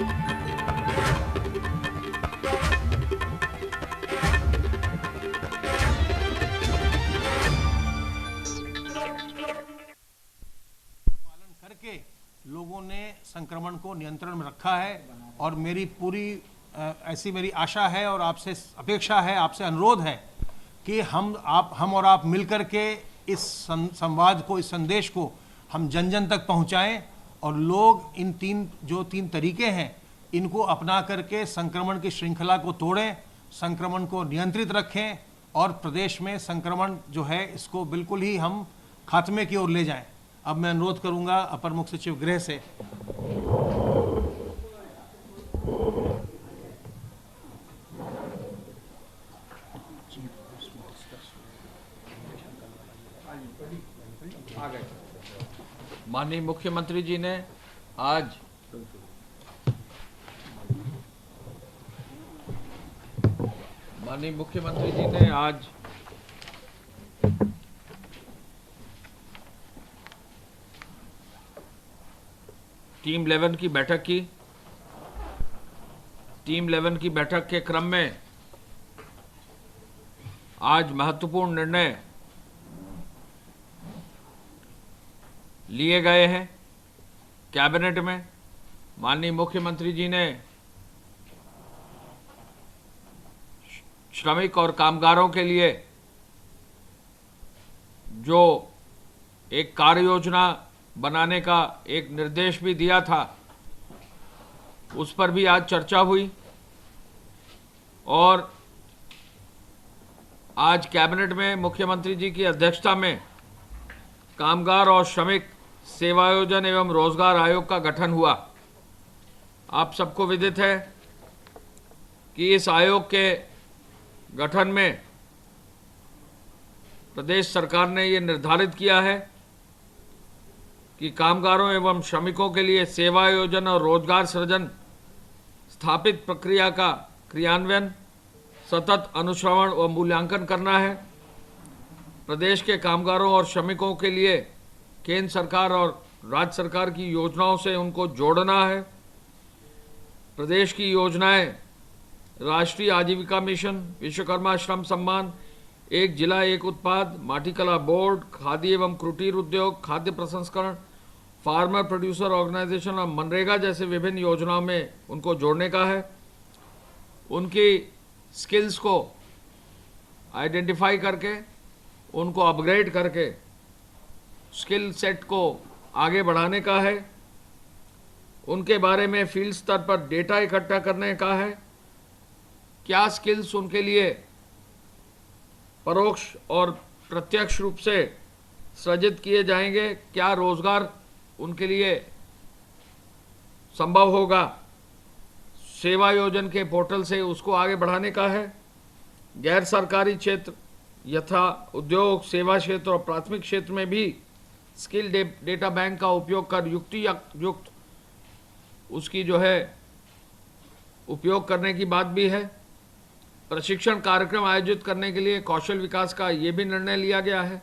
पालन करके लोगों ने संक्रमण को नियंत्रण में रखा है और मेरी पूरी ऐसी मेरी आशा है और आपसे अपेक्षा है, आपसे अनुरोध है कि हम और आप मिलकर के इस संवाद को, इस संदेश को हम जन जन तक पहुंचाएं और लोग इन तीन तरीके हैं इनको अपना करके संक्रमण की श्रृंखला को तोड़ें, संक्रमण को नियंत्रित रखें और प्रदेश में संक्रमण जो है इसको बिल्कुल ही हम खात्मे की ओर ले जाएं। अब मैं अनुरोध करूंगा अपर मुख्य सचिव गृह से। माननीय मुख्यमंत्री जी ने आज टीम 11 की बैठक की। टीम 11 की बैठक के क्रम में आज महत्वपूर्ण निर्णय लिए गए हैं। कैबिनेट में माननीय मुख्यमंत्री जी ने श्रमिक और कामगारों के लिए जो एक कार्य योजना बनाने का एक निर्देश भी दिया था, उस पर भी आज चर्चा हुई और आज कैबिनेट में मुख्यमंत्री जी की अध्यक्षता में कामगार और श्रमिक सेवायोजन एवं रोजगार आयोग का गठन हुआ। आप सबको विदित है कि इस आयोग के गठन में प्रदेश सरकार ने ये निर्धारित किया है कि कामगारों एवं श्रमिकों के लिए सेवायोजन और रोजगार सृजन स्थापित प्रक्रिया का क्रियान्वयन, सतत अनुश्रवण व मूल्यांकन करना है। प्रदेश के कामगारों और श्रमिकों के लिए केंद्र सरकार और राज्य सरकार की योजनाओं से उनको जोड़ना है। प्रदेश की योजनाएं राष्ट्रीय आजीविका मिशन, विश्वकर्मा श्रम सम्मान, एक जिला एक उत्पाद, माटी कला बोर्ड, खादी एवं कुटीर उद्योग, खाद्य प्रसंस्करण, फार्मर प्रोड्यूसर ऑर्गेनाइजेशन और मनरेगा जैसे विभिन्न योजनाओं में उनको जोड़ने का है। उनकी स्किल्स को आइडेंटिफाई करके उनको अपग्रेड करके स्किल सेट को आगे बढ़ाने का है। उनके बारे में फील्ड स्तर पर डेटा इकट्ठा करने का है। क्या स्किल्स उनके लिए परोक्ष और प्रत्यक्ष रूप से सृजित किए जाएंगे, क्या रोजगार उनके लिए संभव होगा, सेवा योजन के पोर्टल से उसको आगे बढ़ाने का है। गैर सरकारी क्षेत्र यथा उद्योग, सेवा क्षेत्र और प्राथमिक क्षेत्र में भी स्किल डेटा बैंक का उपयोग कर युक्त उसकी जो है उपयोग करने की बात भी है। प्रशिक्षण कार्यक्रम आयोजित करने के लिए कौशल विकास का ये भी निर्णय लिया गया है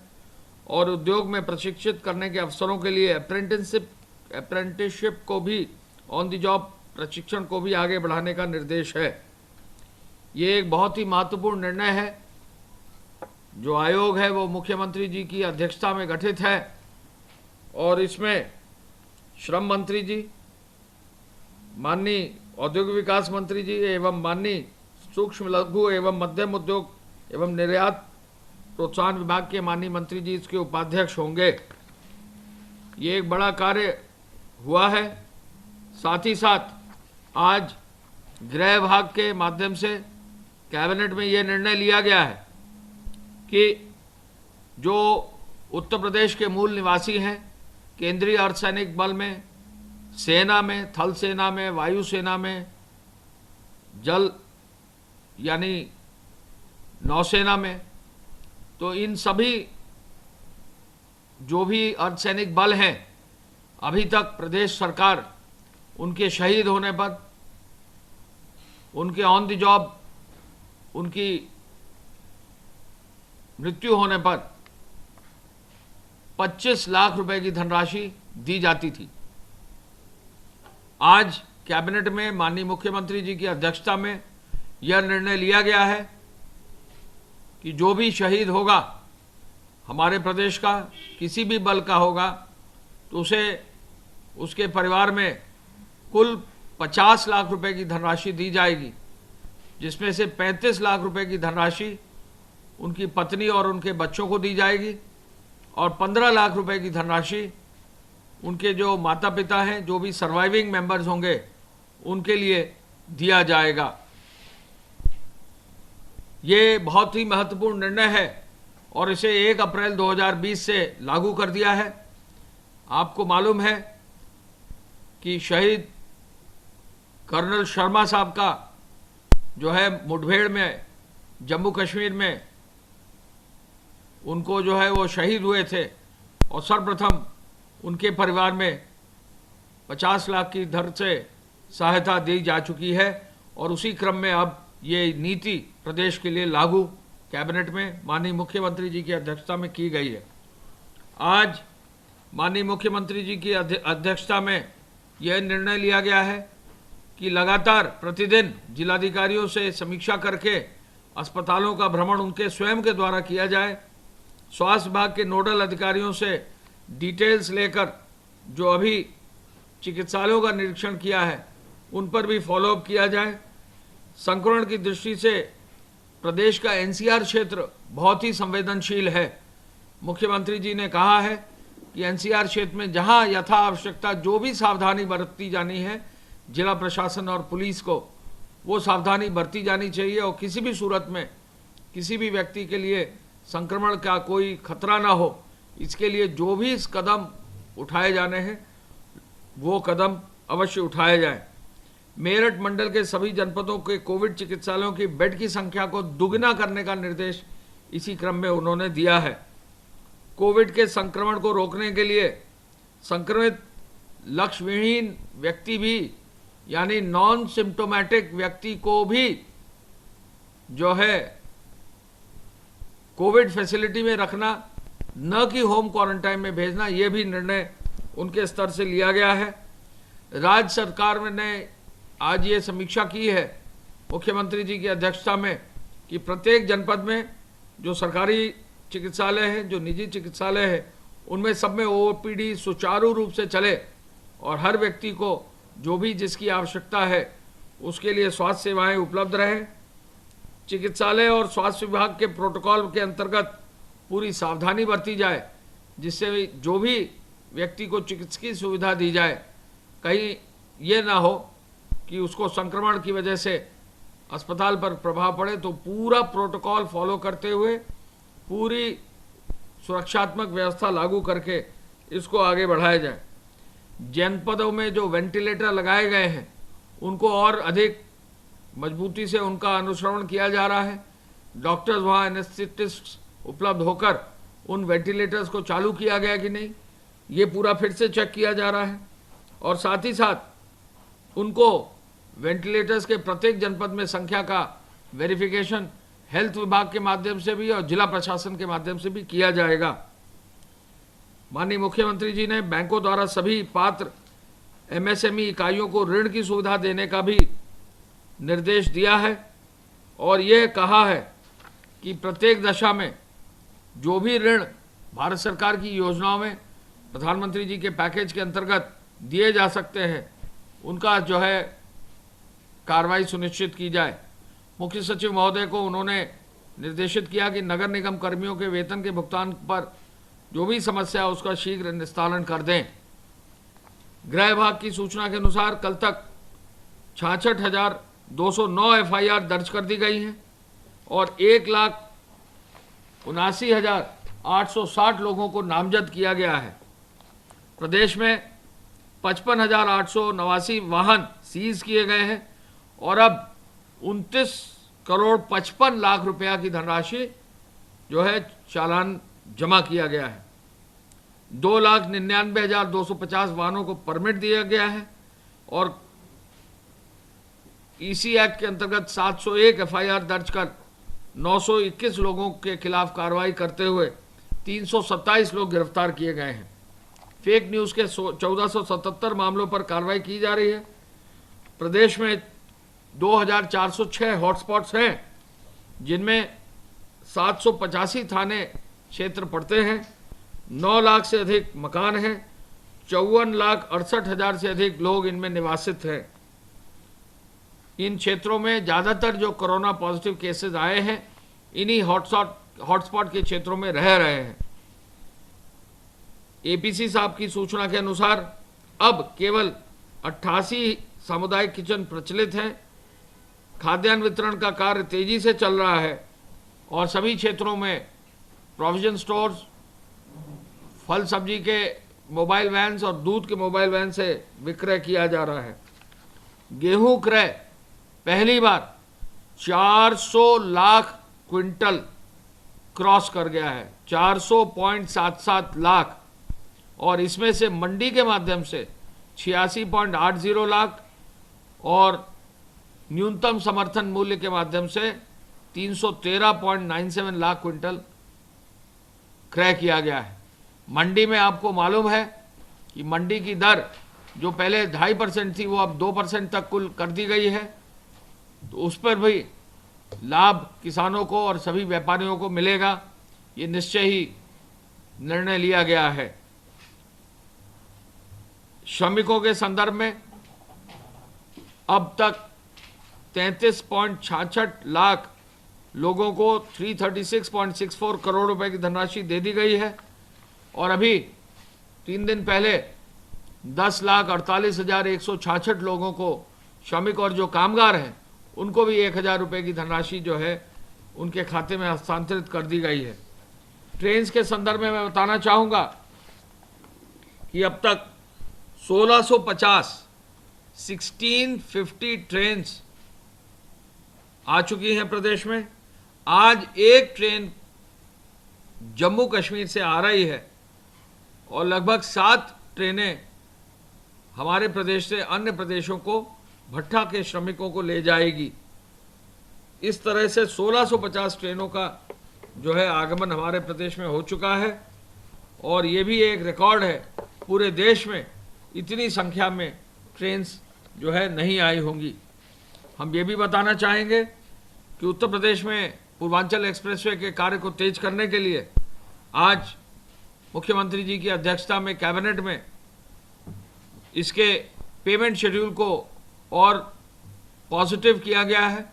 और उद्योग में प्रशिक्षित करने के अवसरों के लिए अप्रेंटिसशिप को भी, ऑन द जॉब प्रशिक्षण को भी आगे बढ़ाने का निर्देश है। ये एक बहुत ही महत्वपूर्ण निर्णय है। जो आयोग है वो मुख्यमंत्री जी की अध्यक्षता में गठित है और इसमें श्रम मंत्री जी, माननीय औद्योगिक विकास मंत्री जी एवं माननीय सूक्ष्म लघु एवं मध्यम उद्योग एवं निर्यात प्रोत्साहन विभाग के माननीय मंत्री जी इसके उपाध्यक्ष होंगे। ये एक बड़ा कार्य हुआ है। साथ ही साथ आज गृह विभाग के माध्यम से कैबिनेट में ये निर्णय लिया गया है कि जो उत्तर प्रदेश के मूल निवासी हैं, केंद्रीय अर्धसैनिक बल में, सेना में, थल सेना में, वायु सेना में, जल यानी नौसेना में, तो इन सभी जो भी अर्धसैनिक बल हैं, अभी तक प्रदेश सरकार उनके शहीद होने पर, उनके ऑन द जॉब, उनकी मृत्यु होने पर 25 लाख रुपए की धनराशि दी जाती थी। आज कैबिनेट में माननीय मुख्यमंत्री जी की अध्यक्षता में यह निर्णय लिया गया है कि जो भी शहीद होगा हमारे प्रदेश का, किसी भी बल का होगा, तो उसे उसके परिवार में कुल 50 लाख रुपए की धनराशि दी जाएगी, जिसमें से 35 लाख रुपए की धनराशि उनकी पत्नी और उनके बच्चों को दी जाएगी और 15 लाख रुपए की धनराशि उनके जो माता पिता हैं, जो भी सर्वाइविंग मेंबर्स होंगे, उनके लिए दिया जाएगा। ये बहुत ही महत्वपूर्ण निर्णय है और इसे 1 अप्रैल 2020 से लागू कर दिया है। आपको मालूम है कि शहीद कर्नल शर्मा साहब का जो है मुठभेड़ में जम्मू कश्मीर में उनको जो है वो शहीद हुए थे और सर्वप्रथम उनके परिवार में 50 लाख की दर से सहायता दी जा चुकी है और उसी क्रम में अब ये नीति प्रदेश के लिए लागू कैबिनेट में माननीय मुख्यमंत्री जी की अध्यक्षता में की गई है। आज माननीय मुख्यमंत्री जी की अध्यक्षता में यह निर्णय लिया गया है कि लगातार प्रतिदिन जिलाधिकारियों से समीक्षा करके अस्पतालों का भ्रमण उनके स्वयं के द्वारा किया जाए। स्वास्थ्य विभाग के नोडल अधिकारियों से डिटेल्स लेकर जो अभी चिकित्सालयों का निरीक्षण किया है उन पर भी फॉलोअप किया जाए। संक्रमण की दृष्टि से प्रदेश का एनसीआर क्षेत्र बहुत ही संवेदनशील है। मुख्यमंत्री जी ने कहा है कि एनसीआर क्षेत्र में जहां यथा आवश्यकता जो भी सावधानी बरती जानी है, जिला प्रशासन और पुलिस को वो सावधानी बरती जानी चाहिए और किसी भी सूरत में किसी भी व्यक्ति के लिए संक्रमण का कोई खतरा ना हो, इसके लिए जो भी इस कदम उठाए जाने हैं वो कदम अवश्य उठाए जाएं। मेरठ मंडल के सभी जनपदों के कोविड चिकित्सालयों की बेड की संख्या को दुगना करने का निर्देश इसी क्रम में उन्होंने दिया है। कोविड के संक्रमण को रोकने के लिए संक्रमित लक्षणविहीन व्यक्ति भी यानी नॉन सिम्टोमेटिक व्यक्ति को भी जो है कोविड फैसिलिटी में रखना, न कि होम क्वारंटाइन में भेजना, यह भी निर्णय उनके स्तर से लिया गया है। राज्य सरकार ने आज ये समीक्षा की है मुख्यमंत्री जी की अध्यक्षता में कि प्रत्येक जनपद में जो सरकारी चिकित्सालय हैं, जो निजी चिकित्सालय है, उनमें सब में ओपीडी सुचारू रूप से चले और हर व्यक्ति को जो भी जिसकी आवश्यकता है उसके लिए स्वास्थ्य सेवाएं उपलब्ध रहें। चिकित्सालय और स्वास्थ्य विभाग के प्रोटोकॉल के अंतर्गत पूरी सावधानी बरती जाए, जिससे जो भी व्यक्ति को चिकित्सकीय सुविधा दी जाए कहीं ये ना हो कि उसको संक्रमण की वजह से अस्पताल पर प्रभाव पड़े। तो पूरा प्रोटोकॉल फॉलो करते हुए पूरी सुरक्षात्मक व्यवस्था लागू करके इसको आगे बढ़ाया जाए। जनपदों में जो वेंटिलेटर लगाए गए हैं उनको और अधिक मजबूती से उनका अनुश्रवण किया जा रहा है। डॉक्टर्स वहाँ एनेस्थेटिस्ट उपलब्ध होकर उन वेंटिलेटर्स को चालू किया गया कि नहीं, ये पूरा फिर से चेक किया जा रहा है और साथ ही साथ उनको वेंटिलेटर्स के प्रत्येक जनपद में संख्या का वेरिफिकेशन हेल्थ विभाग के माध्यम से भी और जिला प्रशासन के माध्यम से भी किया जाएगा। माननीय मुख्यमंत्री जी ने बैंकों द्वारा सभी पात्र एमएसएमई इकाइयों को ऋण की सुविधा देने का भी निर्देश दिया है और यह कहा है कि प्रत्येक दशा में जो भी ऋण भारत सरकार की योजनाओं में प्रधानमंत्री जी के पैकेज के अंतर्गत दिए जा सकते हैं, उनका जो है कार्रवाई सुनिश्चित की जाए। मुख्य सचिव महोदय को उन्होंने निर्देशित किया कि नगर निगम कर्मियों के वेतन के भुगतान पर जो भी समस्या है उसका शीघ्र निस्तारण कर दें। गृह विभाग की सूचना के अनुसार कल तक 66,209 एफआईआर दर्ज कर दी गई हैं और 1,79,860 लोगों को नामजद किया गया है। प्रदेश में 55,889 वाहन सीज किए गए हैं और अब 29,55,00,000 रुपया की धनराशि जो है चालान जमा किया गया है। 2,99,250 वाहनों को परमिट दिया गया है और ईसी एक्ट के अंतर्गत 701 एफआईआर दर्ज कर 921 लोगों के खिलाफ कार्रवाई करते हुए 327 लोग गिरफ्तार किए गए हैं। फेक न्यूज़ के 1477 मामलों पर कार्रवाई की जा रही है प्रदेश में 2406 हॉटस्पॉट्स हैं, जिनमें 785 थाने क्षेत्र पड़ते हैं। 9 लाख से अधिक मकान हैं। 54,68,000 से अधिक लोग इनमें निवासित हैं। इन क्षेत्रों में ज़्यादातर जो कोरोना पॉजिटिव केसेस आए हैं, इन्हीं हॉटस्पॉट के क्षेत्रों में रह रहे हैं। एपीसी साहब की सूचना के अनुसार अब केवल 88 सामुदायिक किचन प्रचलित हैं। खाद्यान्न वितरण का कार्य तेजी से चल रहा है और सभी क्षेत्रों में प्रोविजन स्टोर्स, फल सब्जी के मोबाइल वैन्स और दूध के मोबाइल वैन से विक्रय किया जा रहा है। गेहूं क्रय पहली बार 400 लाख क्विंटल क्रॉस कर गया है, 400.77 लाख, और इसमें से मंडी के माध्यम से 86.80 लाख और न्यूनतम समर्थन मूल्य के माध्यम से 313.97 लाख क्विंटल क्रय किया गया है। मंडी में आपको मालूम है कि मंडी की दर जो पहले 2.5% थी, वो अब 2% तक कुल कर दी गई है, तो उस पर भी लाभ किसानों को और सभी व्यापारियों को मिलेगा, ये निश्चय ही निर्णय लिया गया है। श्रमिकों के संदर्भ में अब तक 33.66 लाख लोगों को 336.64 करोड़ रुपए की धनराशि दे दी गई है, और अभी 3 दिन पहले 10,48,166 लोगों को, श्रमिक और जो कामगार हैं, उनको भी 1,000 रुपये की धनराशि जो है उनके खाते में हस्तांतरित कर दी गई है। ट्रेन्स के संदर्भ में मैं बताना चाहूँगा कि अब तक 1650 ट्रेन्स आ चुकी हैं प्रदेश में। आज एक ट्रेन जम्मू कश्मीर से आ रही है और लगभग 7 ट्रेनें हमारे प्रदेश से अन्य प्रदेशों को भट्टा के श्रमिकों को ले जाएगी। इस तरह से 1650 ट्रेनों का जो है आगमन हमारे प्रदेश में हो चुका है, और ये भी एक रिकॉर्ड है, पूरे देश में इतनी संख्या में ट्रेन्स जो है नहीं आई होंगी। हम ये भी बताना चाहेंगे कि उत्तर प्रदेश में पूर्वांचल एक्सप्रेसवे के कार्य को तेज करने के लिए आज मुख्यमंत्री जी की अध्यक्षता में कैबिनेट में इसके पेमेंट शेड्यूल को और पॉजिटिव किया गया है,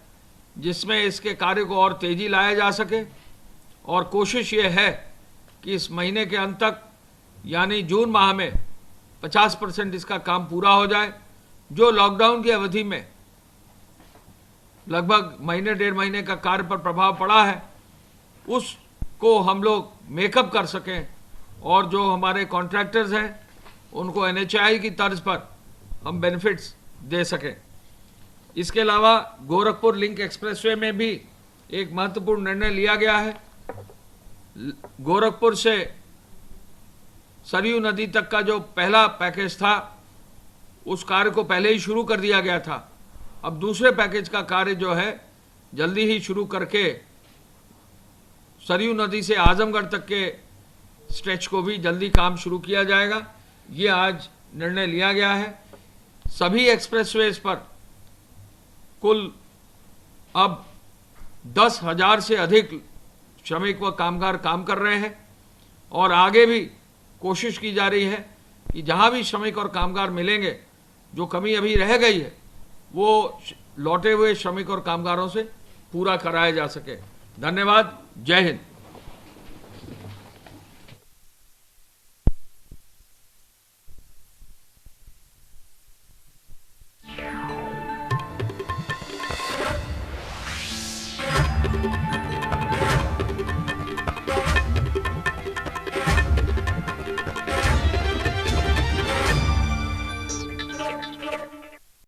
जिसमें इसके कार्य को और तेजी लाया जा सके, और कोशिश ये है कि इस महीने के अंत तक यानी जून माह में 50% इसका काम पूरा हो जाए। जो लॉकडाउन की अवधि में लगभग महीने 1.5 महीने का कार्य पर प्रभाव पड़ा है, उसको हम लोग मेकअप कर सकें, और जो हमारे कॉन्ट्रैक्टर्स हैं उनको NHAI की तर्ज पर हम बेनिफिट्स दे सकें। इसके अलावा गोरखपुर लिंक एक्सप्रेसवे में भी एक महत्वपूर्ण निर्णय लिया गया है। गोरखपुर से सरयू नदी तक का जो पहला पैकेज था, उस कार्य को पहले ही शुरू कर दिया गया था। अब दूसरे पैकेज का कार्य जो है जल्दी ही शुरू करके सरयू नदी से आजमगढ़ तक के स्ट्रेच को भी जल्दी काम शुरू किया जाएगा। ये आज निर्णय लिया गया है। सभी एक्सप्रेसवेज पर कुल अब 10,000 से अधिक श्रमिक व कामगार काम कर रहे हैं, और आगे भी कोशिश की जा रही है कि जहां भी श्रमिक और कामगार मिलेंगे, जो कमी अभी रह गई है वो लौटे हुए श्रमिक और कामगारों से पूरा कराया जा सके। धन्यवाद। जय हिंद।